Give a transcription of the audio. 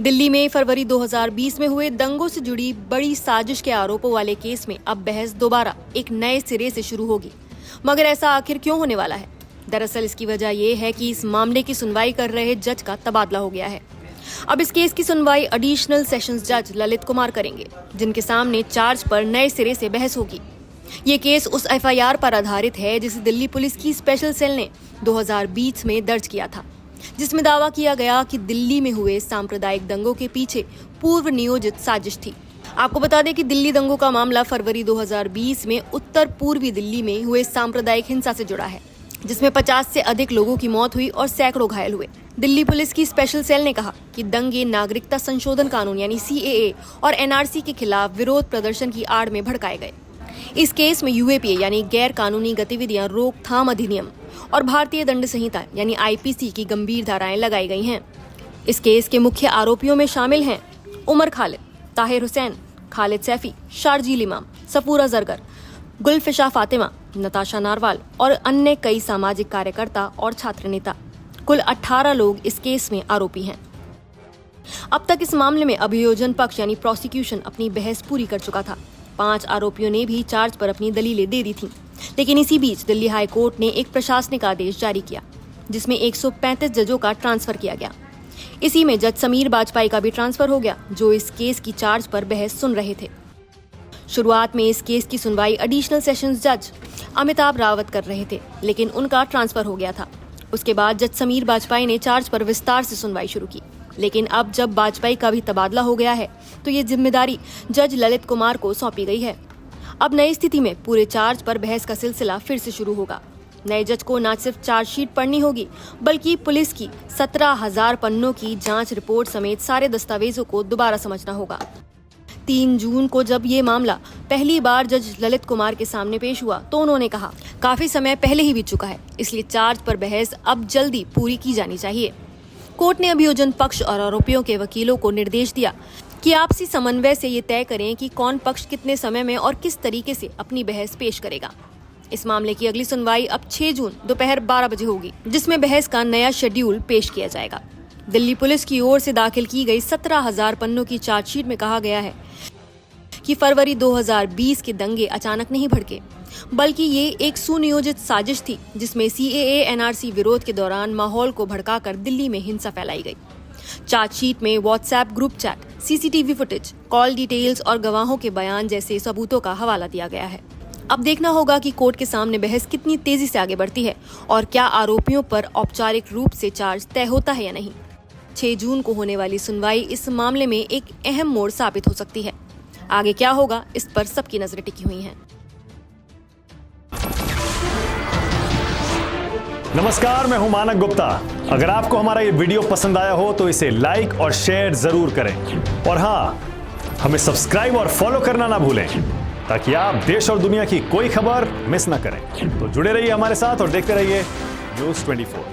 दिल्ली में फरवरी 2020 में हुए दंगों से जुड़ी बड़ी साजिश के आरोपों वाले केस में अब बहस दोबारा एक नए सिरे से शुरू होगी। मगर ऐसा आखिर क्यों होने वाला है? दरअसल इसकी वजह यह है कि इस मामले की सुनवाई कर रहे जज का तबादला हो गया है। अब इस केस की सुनवाई एडिशनल सेशंस जज ललित कुमार करेंगे, जिनके सामने चार्ज पर नए सिरे से बहस होगी। ये केस उस एफआईआर पर आधारित है जिसे दिल्ली पुलिस की स्पेशल सेल ने 2020 में दर्ज किया था, जिसमें दावा किया गया कि दिल्ली में हुए सांप्रदायिक दंगों के पीछे पूर्व नियोजित साजिश थी। आपको बता दें कि दिल्ली दंगों का मामला फरवरी 2020 में उत्तर पूर्वी दिल्ली में हुए सांप्रदायिक हिंसा से जुड़ा है, जिसमें 50 से अधिक लोगों की मौत हुई और सैकड़ों घायल हुए। दिल्ली पुलिस की स्पेशल सेल ने कहा कि दंगे नागरिकता संशोधन कानून यानी CAA और NRC के खिलाफ विरोध प्रदर्शन की आड़ में भड़काए गए। इस केस में UAPA यानी गैर कानूनी गतिविधियां रोकथाम अधिनियम और भारतीय दंड संहिता यानी IPC की गंभीर धाराएं लगाई गई हैं। इस केस के मुख्य आरोपियों में शामिल हैं उमर खालिद, ताहिर हुसैन, खालिद सैफी, शारजील इमाम, सफूरा जरगर, गुलफिशा फातिमा, नताशा नारवाल और अन्य कई सामाजिक कार्यकर्ता और छात्र नेता। कुल 18 लोग इस केस में आरोपी हैं। अब तक इस मामले में अभियोजन पक्ष यानी प्रोसिक्यूशन अपनी बहस पूरी कर चुका था। 5 आरोपियों ने भी चार्ज पर अपनी दलीलें दे दी थीं। लेकिन इसी बीच दिल्ली हाई कोर्ट ने एक प्रशासनिक आदेश जारी किया, जिसमें 135 जजों का ट्रांसफर किया गया। इसी में जज समीर बाजपाई का भी ट्रांसफर हो गया, जो इस केस की चार्ज पर बहस सुन रहे थे। शुरुआत में इस केस की सुनवाई एडिशनल सेशंस जज अमिताभ रावत कर रहे थे, लेकिन उनका ट्रांसफर हो गया था। उसके बाद जज समीर बाजपाई ने चार्ज पर विस्तार से सुनवाई शुरू की। लेकिन अब जब बाजपाई का भी तबादला हो गया है, तो ये जिम्मेदारी जज ललित कुमार को सौंपी गई है। अब नई स्थिति में पूरे चार्ज पर बहस का सिलसिला फिर से शुरू होगा। नए जज को न सिर्फ चार्जशीट पढ़नी होगी, बल्कि पुलिस की 17,000 पन्नों की जांच रिपोर्ट समेत सारे दस्तावेजों को दोबारा समझना होगा। 3 जून को जब ये मामला पहली बार जज ललित कुमार के सामने पेश हुआ, तो उन्होंने कहा, काफी समय पहले ही बीत चुका है, इसलिए चार्ज पर बहस अब जल्दी पूरी की जानी चाहिए। कोर्ट ने अभियोजन पक्ष और आरोपियों के वकीलों को निर्देश दिया कि आपसी समन्वय से ये तय करें कि कौन पक्ष कितने समय में और किस तरीके से अपनी बहस पेश करेगा। इस मामले की अगली सुनवाई अब 6 जून दोपहर 12 बजे होगी, जिसमें बहस का नया शेड्यूल पेश किया जाएगा। दिल्ली पुलिस की ओर से दाखिल की गई 17,000 पन्नों की चार्जशीट में कहा गया है कि फरवरी 2020 के दंगे अचानक नहीं भड़के, बल्कि ये एक सुनियोजित साजिश थी, जिसमें CAA NRC विरोध के दौरान माहौल को भड़काकर दिल्ली में हिंसा फैलाई गई। चार्जशीट में WhatsApp group chat, CCTV footage, call details और गवाहों के बयान जैसे सबूतों का हवाला दिया गया है। अब देखना होगा कि कोर्ट के सामने बहस कितनी तेजी से आगे बढ़ती है और क्या आरोपियों पर औपचारिक रूप से चार्ज तय होता है या नहीं। 6 जून को होने वाली सुनवाई इस मामले में एक अहम मोड़ साबित हो सकती है। आगे क्या होगा, इस पर सबकी नजरें टिकी हुई हैं। नमस्कार, मैं हूं मानक गुप्ता। अगर आपको हमारा ये वीडियो पसंद आया हो तो इसे लाइक और शेयर जरूर करें। और हाँ, हमें सब्सक्राइब और फॉलो करना ना भूलें, ताकि आप देश और दुनिया की कोई खबर मिस ना करें। तो जुड़े रहिए हमारे साथ और देखते रहिए News 24।